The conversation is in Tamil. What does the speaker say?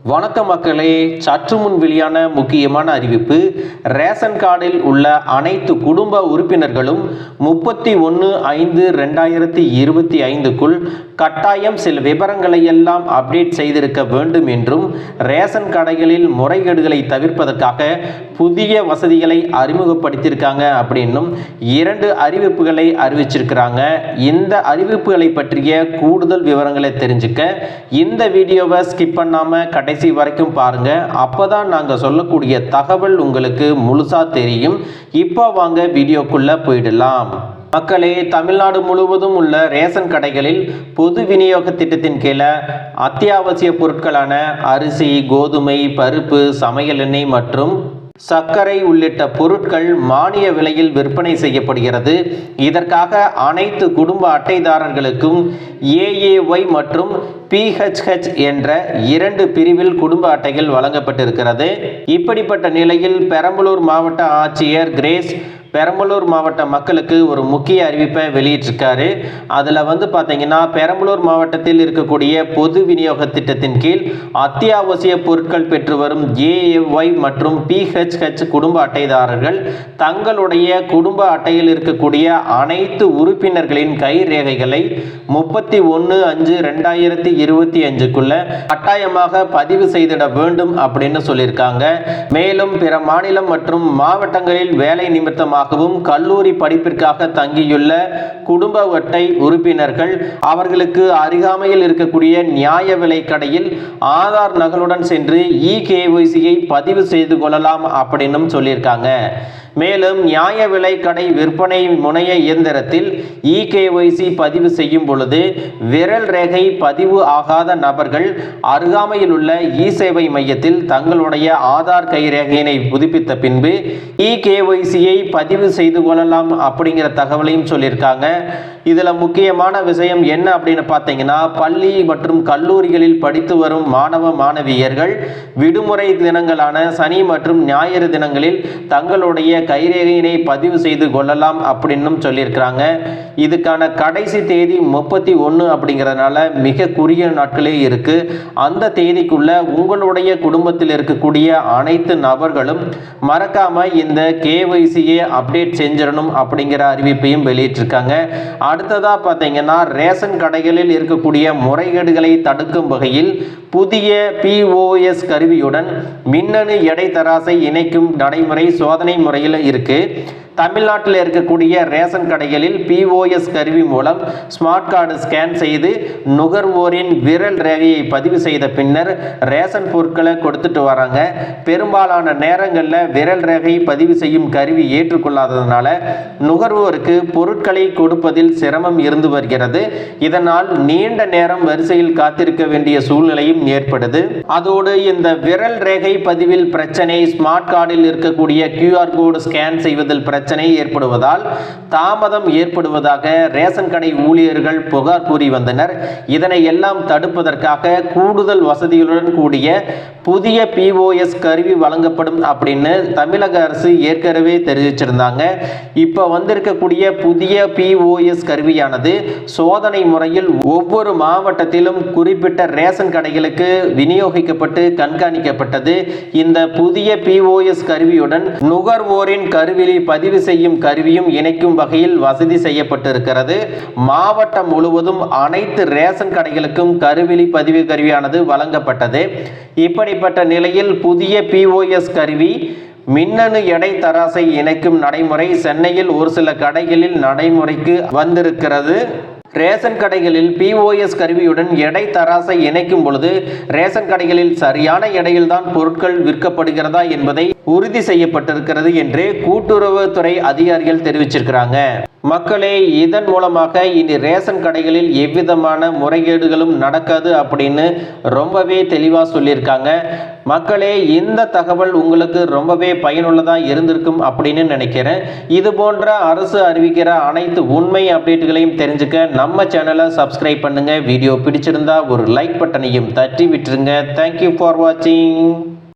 வணக்க மக்களே, சற்று முன் வெளியான முக்கியமான அறிவிப்பு. ரேஷன் கார்டில் உள்ள அனைத்து குடும்ப உறுப்பினர்களும் 31/5/2025க்குள் கட்டாயம் சில விவரங்களை எல்லாம் அப்டேட் செய்திருக்க வேண்டும் என்றும், ரேஷன் கடைகளில் முறைகேடுகளை தவிர்ப்பதற்காக புதிய வசதிகளை அறிமுகப்படுத்தியிருக்காங்க அப்படின்னும் 2 அறிவிப்புகளை அறிவிச்சிருக்கிறாங்க. இந்த அறிவிப்புகளை பற்றிய கூடுதல் விவரங்களை தெரிஞ்சுக்க இந்த வீடியோவை ஸ்கிப் பண்ணாம கடைசி வரைக்கும் பாருங்க. அப்பதான் நாங்க சொல்லக்கூடிய தகவல் உங்களுக்கு முழுசா தெரியும். இப்போ வாங்க வீடியோக்குள்ள போயிடலாம். மக்களே, தமிழ்நாடு முழுவதும் உள்ள ரேஷன் கடைகளில் பொது விநியோக திட்டத்தின் கீழே அத்தியாவசிய பொருட்களான அரிசி, கோதுமை, பருப்பு, சமையல் எண்ணெய் மற்றும் சர்க்கரை உள்ளிட்ட பொருட்கள் மானிய விலையில் விற்பனை செய்யப்படுகிறது. இதற்காக அனைத்து குடும்ப அட்டைதாரர்களுக்கும் AAY மற்றும் PHH என்ற 2 பிரிவில் குடும்ப அட்டைகள் வழங்கப்பட்டிருக்கிறது. இப்படிப்பட்ட நிலையில் பெரம்பலூர் மாவட்ட ஆட்சியர் கிரேஸ் பெரம்பலூர் மாவட்ட மக்களுக்கு ஒரு முக்கிய அறிவிப்பை வெளியிட்டிருக்காரு. அதில் பார்த்தீங்கன்னா, பெரம்பலூர் மாவட்டத்தில் இருக்கக்கூடிய பொது விநியோக திட்டத்தின் கீழ் அத்தியாவசிய பொருட்கள் பெற்று வரும் AAY மற்றும் PHH குடும்ப அட்டைதாரர்கள் தங்களுடைய குடும்ப அட்டையில் இருக்கக்கூடிய அனைத்து உறுப்பினர்களின் கைரேகைகளை 31/5/2025க்குள்ள கட்டாயமாக பதிவு செய்திட வேண்டும் அப்படின்னு சொல்லியிருக்காங்க. மேலும் பிற மாநிலம் மற்றும் மாவட்டங்களில் வேலை நிமித்தமாக கல்லூரி படிப்பிற்காக தங்கியுள்ள குடும்ப அட்டை உறுப்பினர்கள் அவர்களுக்கு அருகாமையில் இருக்கக்கூடிய நியாய விலை கடையில் ஆதார் நகலுடன் சென்று eKYC-ஐ பதிவு செய்து கொள்ளலாம் அப்படின்னு சொல்லியிருக்காங்க. மேலும் நியாய விலை கடை விற்பனை முனைய இயந்திரத்தில் eKYC பதிவு செய்யும் பொழுது விரல் ரேகை பதிவு ஆகாத நபர்கள் அருகாமையில் உள்ள சேவை மையத்தில் தங்களுடைய ஆதார் கைரேகையினை புதுப்பித்த பின்பு eKYC-ஐ பதிவு செய்து கொள்ளலாம் அப்படிங்கிற தகவலையும் சொல்லியிருக்காங்க. இதுல முக்கியமான விஷயம் என்ன அப்படின்னு பார்த்தீங்கன்னா, பள்ளி மற்றும் கல்லூரிகளில் படித்து வரும் மாணவ மாணவியர்கள் விடுமுறை தினங்களான சனி மற்றும் ஞாயிறு தினங்களில் தங்களுடைய கைரேகையினை பதிவு செய்து கொள்ளலாம் அப்படின்னு சொல்லியிருக்கிறாங்க. இதுக்கான கடைசி தேதி 31 அப்படிங்கிறதுனால மிக குறுகிய நாட்களே இருக்கு. அந்த தேதிக்குள்ள உங்களுடைய குடும்பத்தில் இருக்கக்கூடிய அனைத்து நபர்களும் மறக்காம இந்த KYC-ஐ அப்டேட் செஞ்சிடணும் அப்படிங்கிற அறிவிப்பையும் வெளியிட்டிருக்காங்க. அடுத்ததா பார்த்தீங்கன்னா, ரேஷன் கடைகளில் இருக்கக்கூடிய முறைகேடுகளை தடுக்கும் வகையில் புதிய POS கருவியுடன் மின்னணு எடை தராசை இணைக்கும் நடைமுறை சோதனை முறையில் இருக்கு. தமிழ்நாட்டில் இருக்கக்கூடிய ரேஷன் கடைகளில் POS கருவி மூலம் ஸ்மார்ட் கார்டு ஸ்கேன் செய்து நுகர்வோரின் விரல் ரேகையை பதிவு செய்த பின்னர் ரேஷன் பொருட்களை கொடுத்துட்டு வராங்க. பெரும்பாலான நேரங்களில் விரல் ரேகை பதிவு செய்யும் கருவி ஏற்றுக்கொள்ளாததுனால நுகர்வோருக்கு பொருட்களை கொடுப்பதில் சிரமம் இருந்து வருகிறது. இதனால் நீண்ட நேரம் வரிசையில் காத்திருக்க வேண்டிய சூழ்நிலையும் ஏற்படுது. அதோடு இந்த விரல் ரேகை பதிவில் பிரச்சனை, ஸ்மார்ட் கார்டில் இருக்கக்கூடிய QR கோடு ஸ்கேன் செய்வதில் பிரச்சனை ஏற்படுவதால் தாமதம் ஏற்படுவதாக ரேஷன் கடை ஊழியர்கள் புகார் கூறி வந்தனர். இதனை எல்லாம் தடுப்பதற்காக கூடுதல் வசதிகளுடன் கூடிய புதிய POS கருவி வழங்கப்படும் அப்படின்னு தமிழக அரசு ஏற்கனவே தெரிவிச்சிருந்தாங்க. இப்போ வந்திருக்கக்கூடிய புதிய POS கருவியானது சோதனை முறையில் ஒவ்வொரு மாவட்டத்திலும் குறிப்பிட்ட ரேஷன் கடைகளுக்கு விநியோகிக்கப்பட்டு கண்காணிக்கப்பட்டது. இந்த புதிய POS கருவியுடன் நுகர்வோரின் கருவிலை பதிவு செய்யும் கருவியும் இணைக்கும் வகையில் வசதி செய்யப்பட்டிருக்கிறது. மாவட்டம் முழுவதும் அனைத்து ரேஷன் கடைகளுக்கும் கருவிலை பதிவு கருவியானது வழங்கப்பட்டது. இப்படிப்பட்ட நிலையில் புதிய POS கருவி மின்னணு எடை தராசை இணைக்கும் நடைமுறை சென்னையில் ஒரு சில கடைகளில் நடைமுறைக்கு வந்திருக்கிறது. ரேஷன் கடைகளில் POS கருவியுடன் எடை தராசை இணைக்கும் பொழுது ரேஷன் கடைகளில் சரியான எடையில்தான் பொருட்கள் விற்கப்படுகிறதா என்பதை உறுதி செய்யப்பட்டிருக்கிறது என்று கூட்டுறவுத்துறை அதிகாரிகள் தெரிவிச்சிருக்கிறாங்க. மக்களே, இதன் மூலமாக இனி ரேஷன் கடைகளில் எவ்விதமான முறைகேடுகளும் நடக்காது அப்படின்னு ரொம்பவே தெளிவாக சொல்லியிருக்காங்க. மக்களே, இந்த தகவல் உங்களுக்கு ரொம்பவே பயனுள்ளதாக இருந்திருக்கும் அப்படின்னு நினைக்கிறேன். இது போன்ற அரசு அறிவிக்கிற அனைத்து உண்மை அப்டேட்டுகளையும் தெரிஞ்சுக்க நம்ம சேனலை சப்ஸ்கிரைப் பண்ணுங்க. வீடியோ பிடிச்சிருந்தா ஒரு லைக் பட்டனையும் தட்டி விட்டுருங்க. தேங்க்யூ ஃபார் வாட்சிங்.